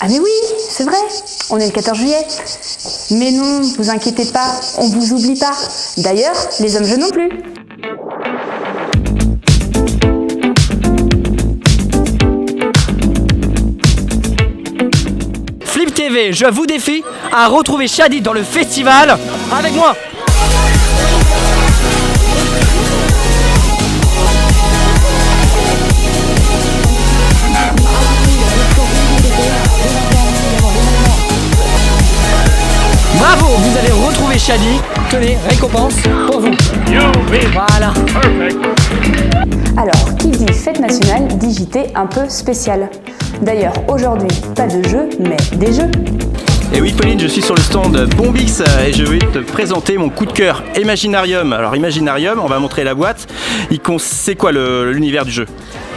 Ah mais oui, c'est vrai, on est le 14 juillet. Mais non, vous inquiétez pas, on vous oublie pas. D'ailleurs, les hommes jeux non plus. Flip TV, je vous défie à retrouver Shadi dans le festival avec moi. Bravo, vous avez retrouvé Shadi. Tenez, récompense pour vous. Voilà. Alors, qui dit fête nationale dit JT un peu spécial. D'ailleurs, aujourd'hui, pas de jeux, mais des jeux. Et oui Pauline, je suis sur le stand Bombix et je vais te présenter mon coup de cœur Imaginarium. Alors Imaginarium, on va montrer la boîte. C'est quoi l'univers du jeu ?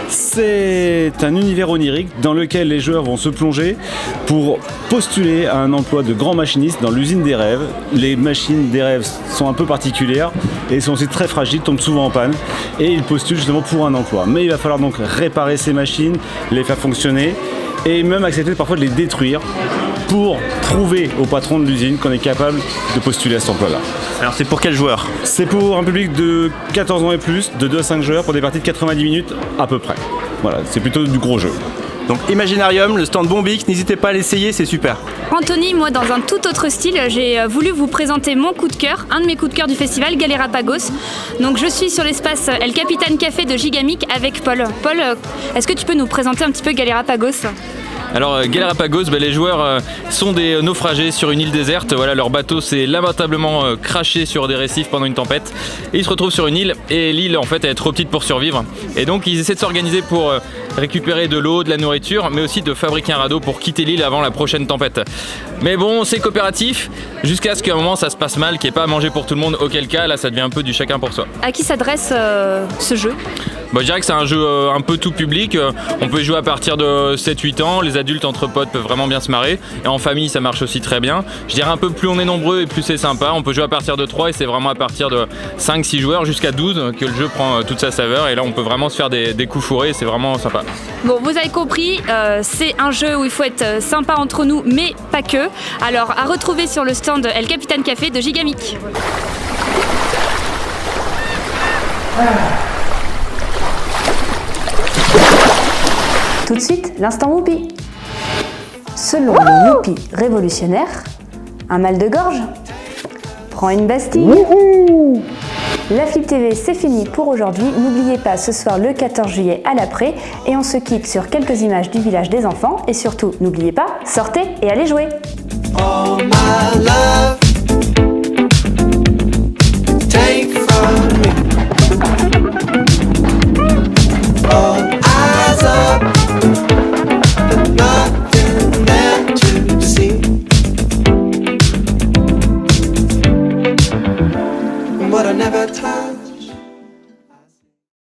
C'est un univers onirique dans lequel les joueurs vont se plonger pour postuler à un emploi de grand machiniste dans l'usine des rêves. Les machines des rêves sont un peu particulières et sont aussi très fragiles, tombent souvent en panne et ils postulent justement pour un emploi. Mais il va falloir donc réparer ces machines, les faire fonctionner et même accepter parfois de les détruire pour prouver au patron de l'usine qu'on est capable de postuler à cet emploi-là. Alors c'est pour quel joueur ? C'est pour un public de 14 ans et plus, de 2 à 5 joueurs pour des parties de 90 minutes à peu près. Voilà, c'est plutôt du gros jeu. Donc Imaginarium, le stand Bombix, n'hésitez pas à l'essayer, c'est super. Anthony, moi dans un tout autre style, j'ai voulu vous présenter mon coup de cœur, un de mes coups de cœur du festival, Galerapagos. Donc je suis sur l'espace El Capitan Café de Gigamic avec Paul. Paul, est-ce que tu peux nous présenter un petit peu Galerapagos ? Alors Galerapagos, les joueurs sont des naufragés sur une île déserte. Voilà, leur bateau s'est lamentablement craché sur des récifs pendant une tempête. Et ils se retrouvent sur une île et l'île en fait elle est trop petite pour survivre. Et donc ils essaient de s'organiser pour récupérer de l'eau, de la nourriture, mais aussi de fabriquer un radeau pour quitter l'île avant la prochaine tempête. Mais bon, c'est coopératif, jusqu'à ce qu'à un moment ça se passe mal, qu'il n'y ait pas à manger pour tout le monde, auquel cas là ça devient un peu du chacun pour soi. À qui s'adresse ce jeu ? Je dirais que c'est un jeu un peu tout public, on peut y jouer à partir de 7-8 ans, les adultes entre potes peuvent vraiment bien se marrer, et en famille ça marche aussi très bien. Je dirais un peu plus on est nombreux et plus c'est sympa, on peut jouer à partir de 3 et c'est vraiment à partir de 5-6 joueurs jusqu'à 12 que le jeu prend toute sa saveur, et là on peut vraiment se faire des coups fourrés et c'est vraiment sympa. Bon, vous avez compris, c'est un jeu où il faut être sympa entre nous, mais pas que. Alors à retrouver sur le stand El Capitan Café de Gigamic. Tout de suite, l'instant Whoopi. Selon le Whoopi révolutionnaire, un mal de gorge prend une Bastille. La Flip TV, c'est fini pour aujourd'hui. N'oubliez pas, ce soir le 14 juillet à l'après, et on se quitte sur quelques images du village des enfants. Et surtout, n'oubliez pas, sortez et allez jouer. Oh